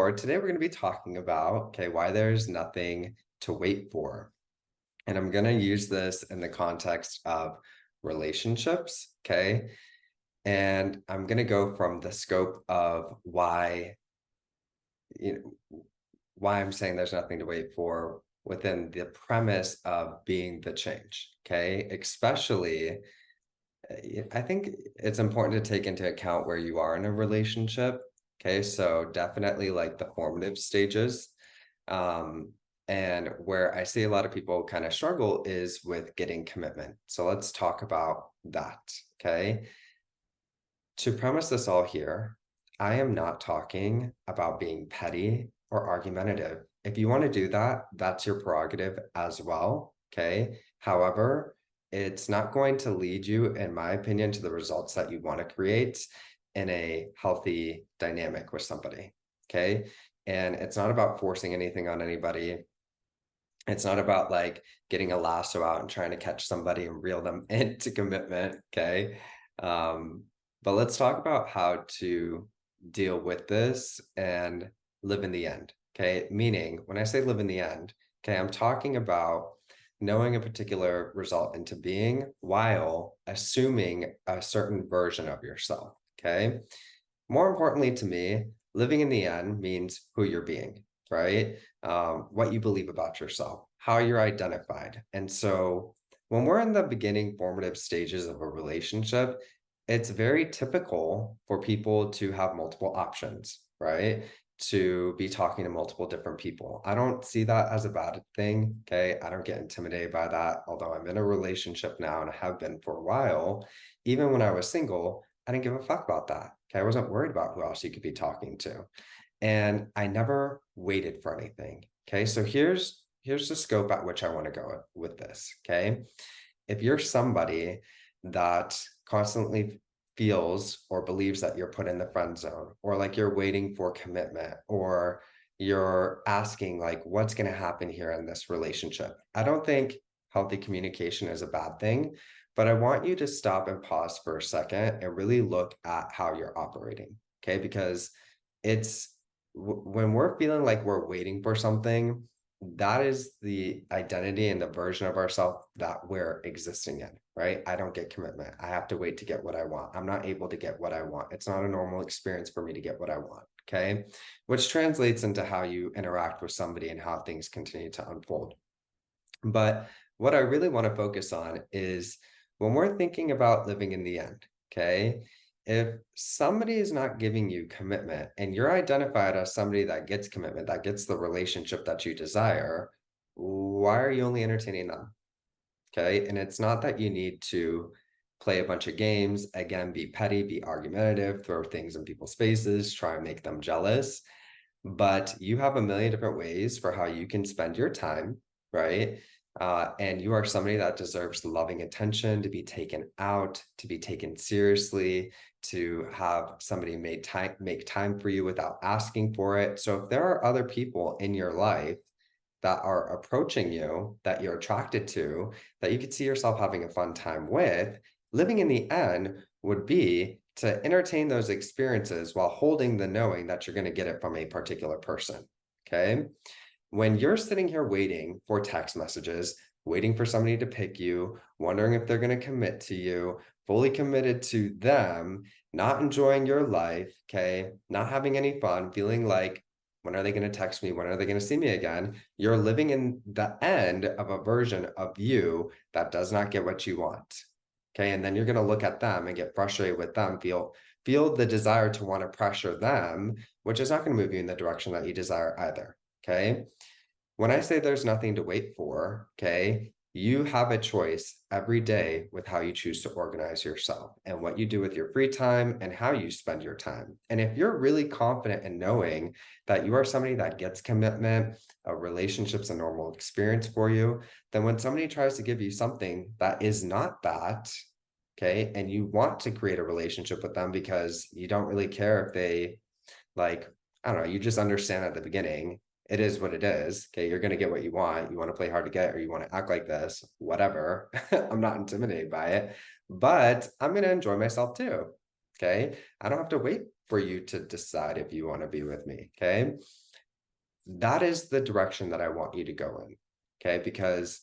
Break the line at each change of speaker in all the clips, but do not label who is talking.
for today, we're going to be talking about, why there's nothing to wait for. And I'm going to use this in the context of relationships, okay? And I'm going to go from the scope of why I'm saying there's nothing to wait for within the premise of being the change, okay? Especially, I think it's important to take into account where you are in a relationship. Okay, so definitely like the formative stages. Um, and where I see a lot of people kind of struggle is with getting commitment. So let's talk about that. Okay. To premise this all here, I am not talking about being petty or argumentative. If you want to do that, that's your prerogative as well. Okay. However, it's not going to lead you, in my opinion, to the results that you want to create in a healthy dynamic with somebody. Okay. And it's not about forcing anything on anybody. It's not about like getting a lasso out and trying to catch somebody and reel them into commitment. Okay. Um, but let's talk about how to deal with this and live in the end. Okay. Meaning, when I say live in the end, okay, I'm talking about knowing a particular result into being while assuming a certain version of yourself. Okay. More importantly to me, living in the end means who you're being, right? What you believe about yourself, how you're identified. And so when we're in the beginning formative stages of a relationship, it's very typical for people to have multiple options, right? To be talking to multiple different people. I don't see that as a bad thing. Okay. I don't get intimidated by that. Although I'm in a relationship now and I have been for a while, even when I was single, I didn't give a fuck about that. Okay. I wasn't worried about who else you could be talking to. And I never waited for anything. Okay. So here's the scope at which I want to go with this. Okay. If you're somebody that constantly feels or believes that you're put in the friend zone, or like you're waiting for commitment, or you're asking like what's going to happen here in this relationship, I don't think healthy communication is a bad thing, but I want you to stop and pause for a second and really look at how you're operating. Okay, because it's when we're feeling like we're waiting for something, that is the identity and the version of ourselves that we're existing in, right? I don't get commitment. I have to wait to get what I want. I'm not able to get what I want. It's not a normal experience for me to get what I want. Okay. Which translates into how you interact with somebody and how things continue to unfold. But what I really want to focus on is when we're thinking about living in the end, okay? If somebody is not giving you commitment and you're identified as somebody that gets commitment, that gets the relationship that you desire, why are you only entertaining them? Okay. And it's not that you need to play a bunch of games, again, be petty, be argumentative, throw things in people's faces, try and make them jealous. But you have a million different ways for how you can spend your time, right? And you are somebody that deserves loving attention, to be taken out, to be taken seriously, to have somebody make time for you without asking for it. So if there are other people in your life that are approaching you, that you're attracted to, that you could see yourself having a fun time with, living in the end would be to entertain those experiences while holding the knowing that you're going to get it from a particular person. Okay. When you're sitting here waiting for text messages, waiting for somebody to pick you, wondering if they're going to commit to you, fully committed to them, not enjoying your life, okay, not having any fun, feeling like, when are they going to text me? When are they going to see me again? You're living in the end of a version of you that does not get what you want. Okay. And then you're going to look at them and get frustrated with them, feel the desire to want to pressure them, which is not going to move you in the direction that you desire either. Okay. When I say there's nothing to wait for, okay, you have a choice every day with how you choose to organize yourself and what you do with your free time and how you spend your time. And if you're really confident in knowing that you are somebody that gets commitment, a relationship's a normal experience for you, then when somebody tries to give you something that is not that, okay, and you want to create a relationship with them because you don't really care if they like, I don't know, you just understand at the beginning, it is what it is. Okay, you're going to get what you want. You want to play hard to get, or you want to act like this, whatever. I'm not intimidated by it, but I'm going to enjoy myself too. Okay, I don't have to wait for you to decide if you want to be with me. Okay. That is the direction that I want you to go in. Okay. Because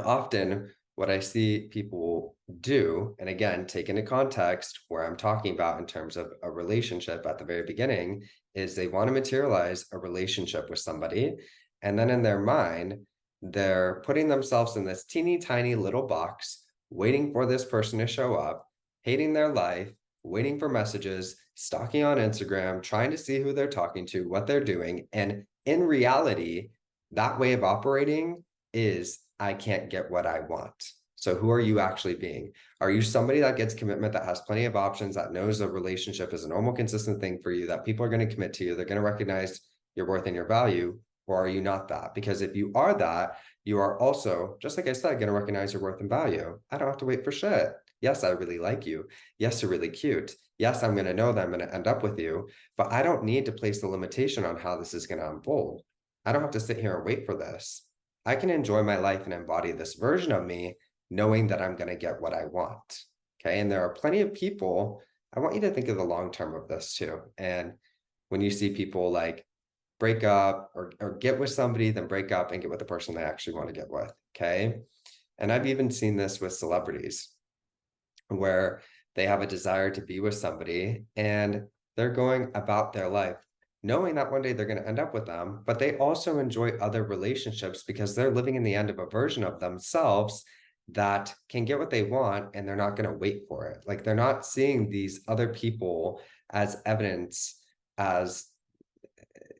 often what I see people do, and again, take into context where I'm talking about in terms of a relationship at the very beginning, is they want to materialize a relationship with somebody. And then in their mind, they're putting themselves in this teeny tiny little box, waiting for this person to show up, hating their life, waiting for messages, stalking on Instagram, trying to see who they're talking to, what they're doing. And in reality, that way of operating is I can't get what I want. So who are you actually being? Are you somebody that gets commitment, that has plenty of options, that knows a relationship is a normal, consistent thing for you, that people are going to commit to you, they're going to recognize your worth and your value? Or are you not that? Because if you are that, you are also, just like I said, going to recognize your worth and value. I don't have to wait for shit. Yes, I really like you. Yes, you're really cute. Yes, I'm going to know that I'm going to end up with you, but I don't need to place the limitation on how this is going to unfold. I don't have to sit here and wait for this. I can enjoy my life and embody this version of me, knowing that I'm going to get what I want. Okay. And there are plenty of people. I want you to think of the long term of this too. And when you see people like break up or get with somebody, then break up and get with the person they actually want to get with. Okay. And I've even seen this with celebrities where they have a desire to be with somebody and they're going about their life knowing that one day they're going to end up with them, but they also enjoy other relationships because they're living in the end of a version of themselves that can get what they want and they're not going to wait for it. Like they're not seeing these other people as evidence as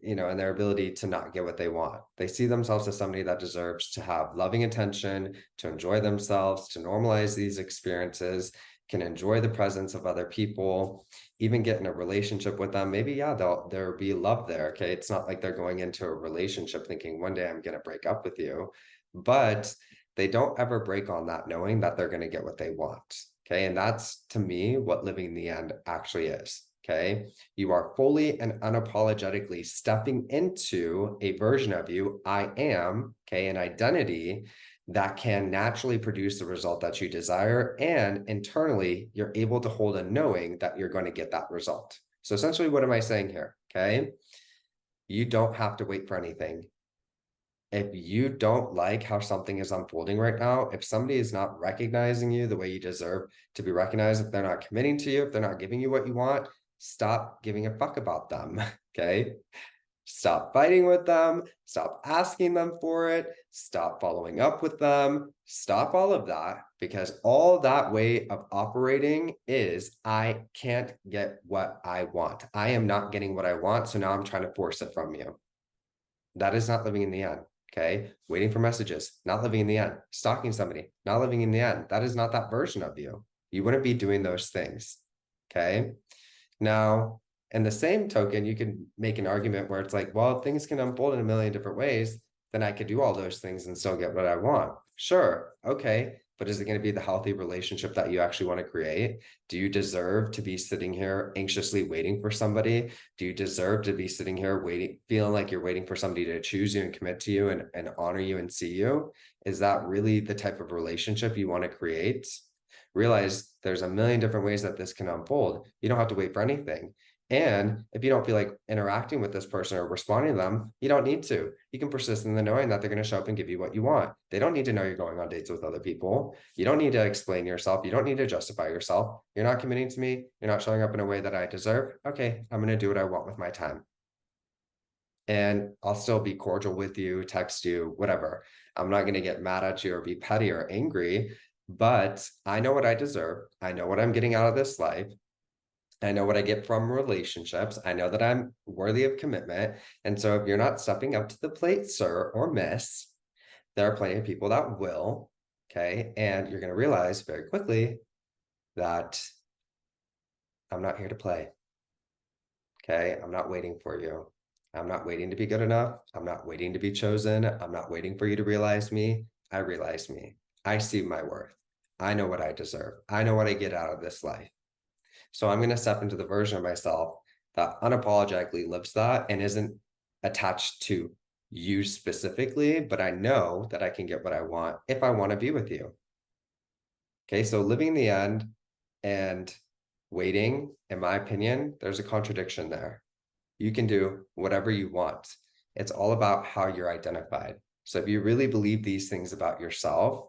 and their ability to not get what they want. They see themselves as somebody that deserves to have loving attention, to enjoy themselves, to normalize these experiences, can enjoy the presence of other people, even get in a relationship with them. Maybe, yeah, there'll be love there. Okay. It's not like they're going into a relationship thinking one day I'm going to break up with you, but they don't ever break on that knowing that they're going to get what they want. Okay. And that's to me what living in the end actually is. Okay. You are fully and unapologetically stepping into a version of you, I am, okay, an identity that can naturally produce the result that you desire. And internally, you're able to hold a knowing that you're going to get that result. So essentially, what am I saying here? Okay. You don't have to wait for anything. If you don't like how something is unfolding right now, if somebody is not recognizing you the way you deserve to be recognized, if they're not committing to you, if they're not giving you what you want, stop giving a fuck about them. Okay. Stop fighting with them. Stop asking them for it. Stop following up with them. Stop all of that, because all that way of operating is I can't get what I want. I am not getting what I want. So now I'm trying to force it from you. That is not living in the end. Okay. Waiting for messages, not living in the end. Stalking somebody, not living in the end. That is not that version of you. You wouldn't be doing those things. Okay. Now, in the same token, you can make an argument where it's like, well, things can unfold in a million different ways, then I could do all those things and still get what I want. Sure. Okay. But is it going to be the healthy relationship that you actually want to create? Do you deserve to be sitting here anxiously waiting for somebody? Do you deserve to be sitting here waiting, feeling like you're waiting for somebody to choose you and commit to you and honor you and see you? Is that really the type of relationship you want to create? Realize there's a million different ways that this can unfold. You don't have to wait for anything. And if you don't feel like interacting with this person or responding to them, you don't need to. You can persist in the knowing that they're going to show up and give you what you want. They don't need to know you're going on dates with other people. You don't need to explain yourself. You don't need to justify yourself. You're not committing to me. You're not showing up in a way that I deserve. Okay, I'm going to do what I want with my time. And I'll still be cordial with you, text you, whatever. I'm not going to get mad at you or be petty or angry, but I know what I deserve. I know what I'm getting out of this life. I know what I get from relationships. I know that I'm worthy of commitment. And so if you're not stepping up to the plate, sir or miss, there are plenty of people that will. Okay. And you're going to realize very quickly that I'm not here to play. Okay. I'm not waiting for you. I'm not waiting to be good enough. I'm not waiting to be chosen. I'm not waiting for you to realize me. I realize me. I see my worth. I know what I deserve. I know what I get out of this life. So I'm going to step into the version of myself that unapologetically lives that and isn't attached to you specifically, but I know that I can get what I want if I want to be with you. Okay, so living in the end and waiting, in my opinion, there's a contradiction there. You can do whatever you want. It's all about how you're identified. So if you really believe these things about yourself,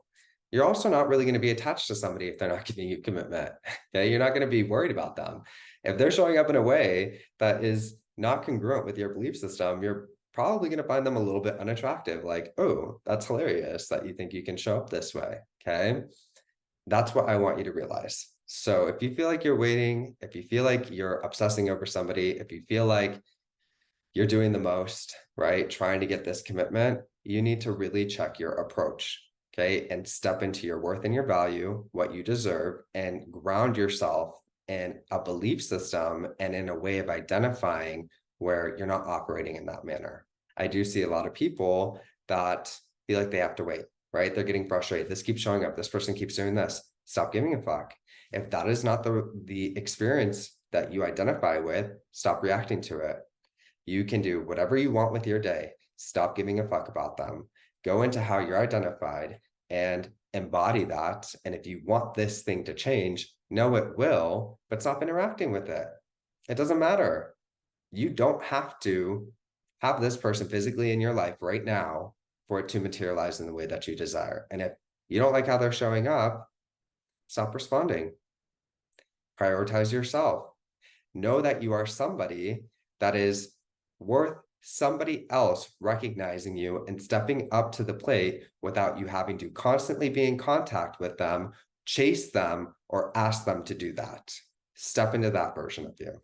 you're also not really going to be attached to somebody if they're not giving you commitment. Okay. You're not going to be worried about them. If they're showing up in a way that is not congruent with your belief system, you're probably going to find them a little bit unattractive. Like, oh, that's hilarious that you think you can show up this way. Okay. That's what I want you to realize. So if you feel like you're waiting, if you feel like you're obsessing over somebody, if you feel like you're doing the most, right? Trying to get this commitment, you need to really check your approach, okay? And step into your worth and your value, what you deserve, and ground yourself in a belief system and in a way of identifying where you're not operating in that manner. I do see a lot of people that feel like they have to wait, right? They're getting frustrated. This keeps showing up. This person keeps doing this. Stop giving a fuck. If that is not the experience that you identify with, stop reacting to it. You can do whatever you want with your day. Stop giving a fuck about them. Go into how you're identified and embody that. And if you want this thing to change, know it will, but stop interacting with it. It doesn't matter. You don't have to have this person physically in your life right now for it to materialize in the way that you desire. And if you don't like how they're showing up, stop responding. Prioritize yourself. Know that you are somebody that is worth somebody else recognizing you and stepping up to the plate without you having to constantly be in contact with them, chase them, or ask them to do that. Step into that version of you.